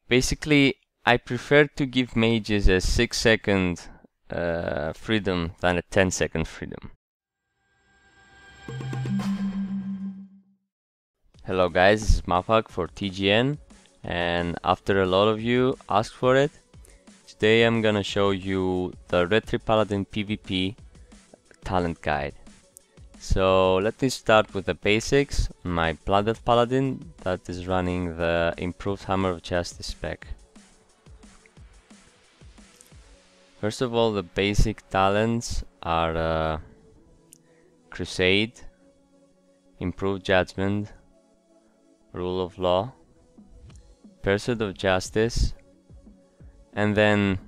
Basically, I prefer to give mages a 6-second freedom than a 10-second freedom. Hello guys, this is Maphack for TGN, and after a lot of you asked for it, today I'm gonna show you the Retribution Paladin PvP Talent Guide. So let me start with the basics. My Blooded Paladin that is running the improved Hammer of Justice spec. First of all, the basic talents are Crusade, Improved Judgment, Rule of Law, Pursuit of Justice, and then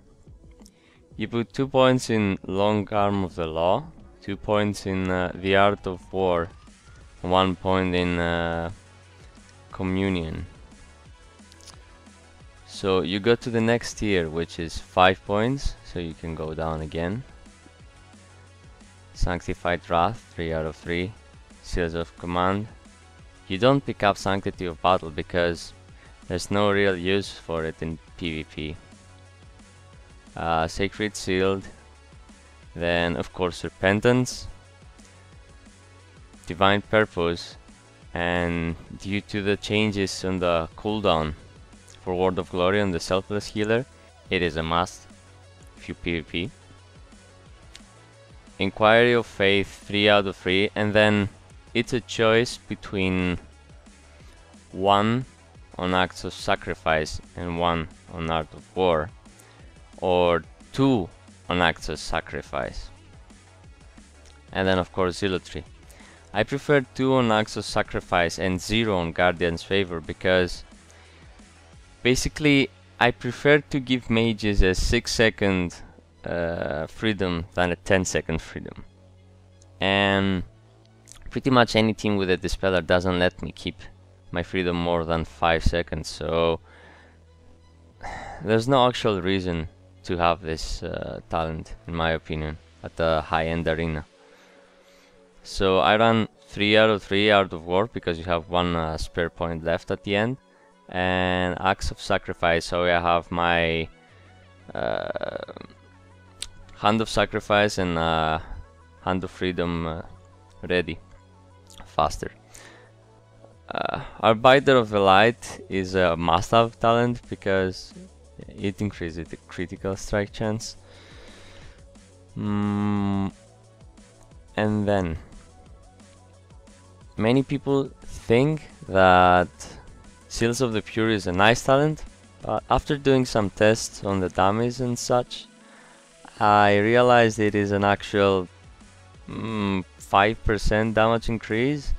you put 2 points in Long Arm of the Law, 2 points in the Art of War, 1 point in Communion. So you go to the next tier, which is 5 points, so you can go down again. Sanctified Wrath, 3 out of 3. Seals of Command. You don't pick up Sanctity of Battle because there's no real use for it in PvP. Sacred Shield. Then of course Repentance, Divine Purpose, and due to the changes on the cooldown for Word of Glory on the Selfless Healer, it is a must if you PvP. Inquiry of Faith, 3 out of 3, and then it's a choice between 1 on Acts of Sacrifice and 1 on Art of War, or 2 on Acts of Sacrifice, and then of course Zealotry. I prefer 2 on Acts of Sacrifice and 0 on Guardian's Favor because basically I prefer to give mages a 6-second freedom than a 10-second freedom, and pretty much any team with a Dispeller doesn't let me keep my freedom more than 5 seconds, so there's no actual reason to have this talent, in my opinion, at the high-end arena. So I run 3 out of 3 Art of War because you have 1 spare point left at the end, and Acts of Sacrifice, so I have my Hand of Sacrifice and Hand of Freedom ready faster. Arbiter of the Light is a must-have talent because it increases the critical strike chance. And then many people think that Seals of the Pure is a nice talent, but after doing some tests on the damage and such, I realized it is an actual 5% damage increase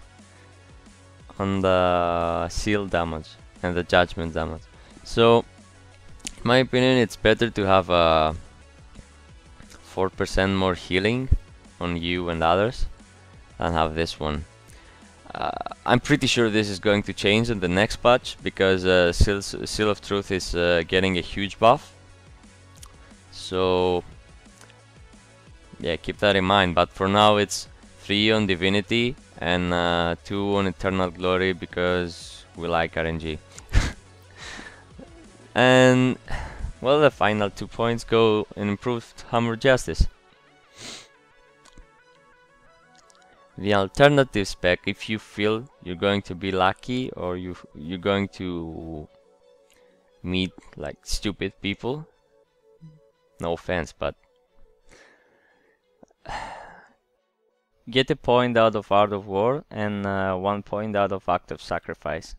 on the seal damage and the judgment damage. So in my opinion, it's better to have a 4% more healing on you and others than have this one. I'm pretty sure this is going to change in the next patch because Seal of Truth is getting a huge buff. So yeah, keep that in mind, but for now it's 3 on Divinity and 2 on Eternal Glory because we like RNG. And well, the final 2 points go in Improved Hammer Justice. The alternative spec, if you feel you're going to be lucky or you're going to meet like stupid people, no offense, but get a point out of Art of War and 1 point out of Act of Sacrifice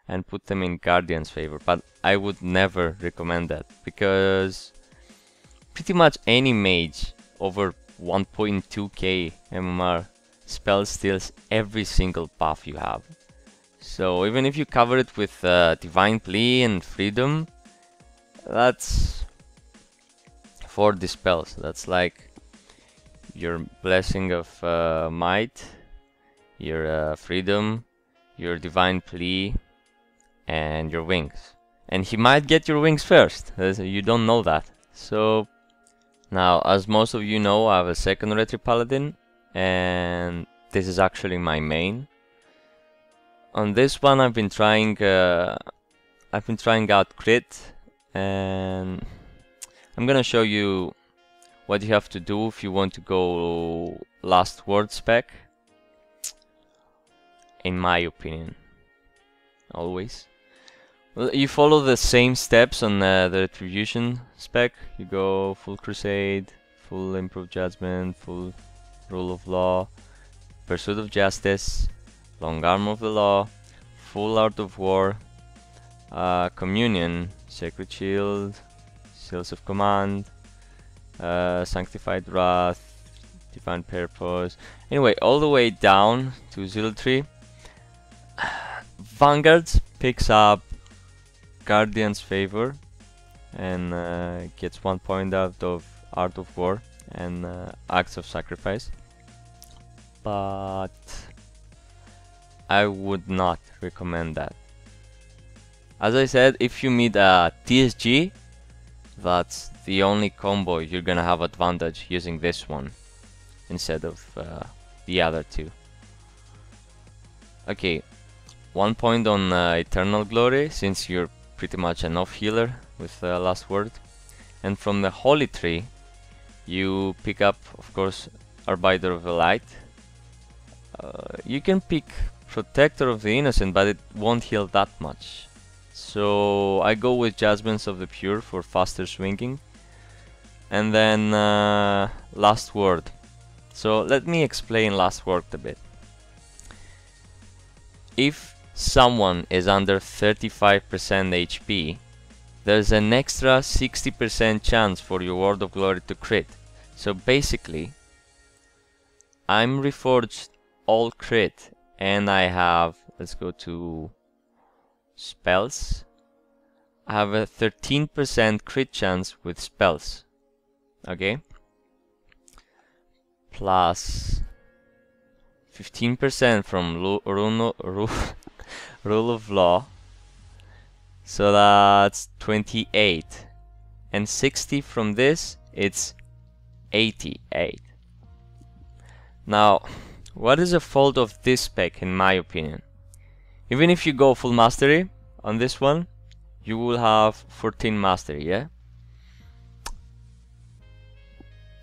and put them in Guardian's Favor, but I would never recommend that because pretty much any mage over 1.2k MMR spell steals every single buff you have. So even if you cover it with Divine Plea and Freedom, that's 4 dispels. That's like your Blessing of Might, your Freedom, your Divine Plea, and your Wings. And he might get your Wings first, you don't know that. So now, as most of you know, I have a second Retribution Paladin, and this is actually my main. On this one I've been trying I've been trying out crit, and I'm gonna show you what you have to do if you want to go last word spec, in my opinion, always. Well, you follow the same steps on the Retribution spec. You go full Crusade, full Improved Judgment, full Rule of Law, Pursuit of Justice, Long Arm of the Law, full Art of War, Communion, Sacred Shield, Seals of Command, Sanctified Wrath, Divine Purpose. Anyway, all the way down to Zealotry. Vanguards picks up Guardian's Favor and gets 1 point out of Art of War and Acts of Sacrifice. But I would not recommend that. As I said, if you meet a TSG, that's the only combo you're gonna have advantage using this one instead of the other two. Okay, 1 point on Eternal Glory, since you're pretty much an off healer with Last Word. And from the Holy Tree, you pick up, of course, Arbiter of the Light. You can pick Protector of the Innocent, but it won't heal that much. So I go with Judgments of the Pure for faster swinging. And then Last Word. So let me explain Last Word a bit. If someone is under 35% HP, there's an extra 60% chance for your Word of Glory to crit. So basically, I'm reforged all crit, and I have, let's go to spells. I have a 13% crit chance with spells. Okay? Plus 15% from Rule of Law, so that's 28, and 60 from this, it's 88. Now, what is the fault of this spec in my opinion? Even if you go full mastery on this one, you will have 14 mastery, yeah?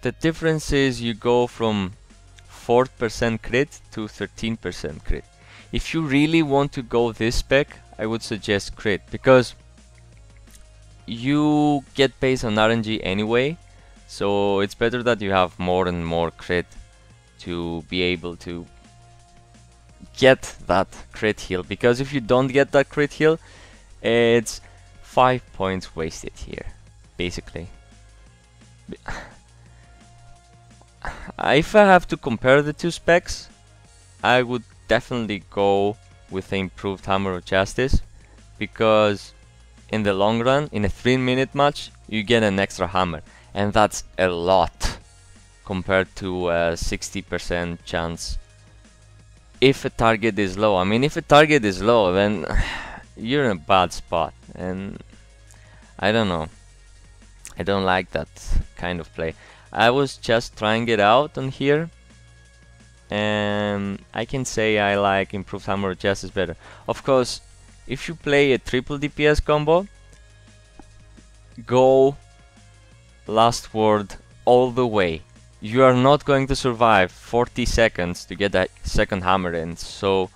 The difference is you go from 4% crit to 13% crit. If you really want to go this spec, I would suggest crit, because you get based on RNG anyway, so it's better that you have more and more crit to be able to get that crit heal, because if you don't get that crit heal, it's 5 points wasted here, basically. If I have to compare the two specs, I would definitely go with the improved Hammer of Justice, because in the long run, in a 3-minute match, you get an extra hammer, and that's a lot compared to a 60% chance if a target is low. I mean, if a target is low, then you're in a bad spot, and I don't know. I don't like that kind of play. I was just trying it out on here, and I can say I like improved Hammer of Justice better. Of course, if you play a triple DPS combo, go Last Word all the way. You are not going to survive 40 seconds to get that second hammer in. So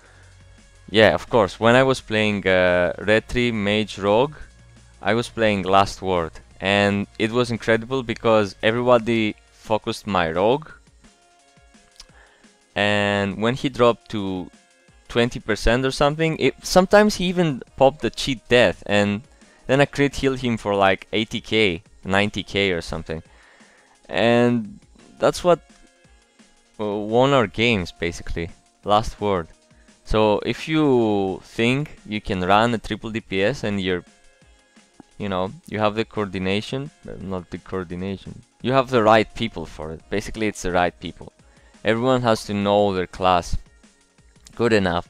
yeah, of course, when I was playing Retri Mage Rogue, I was playing Last Word, and it was incredible because everybody focused my Rogue, and when he dropped to 20% or something, sometimes he even popped the cheat death, and then I crit healed him for like 80k, 90k or something, and that's what won our games, basically. Last Word. So if you think you can run a triple DPS and you have the coordination, not the coordination, you have the right people for it. Basically, it's the right people. Everyone has to know their class good enough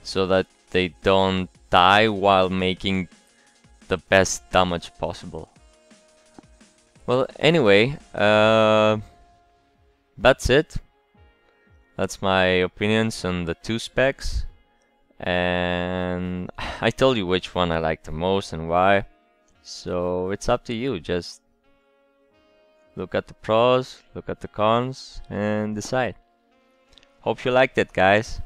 so that they don't die while making the best damage possible. Well, anyway, that's it. That's my opinions on the two specs. And I told you which one I like the most and why. So it's up to you. Just look at the pros, look at the cons, and decide. Hope you liked it, guys.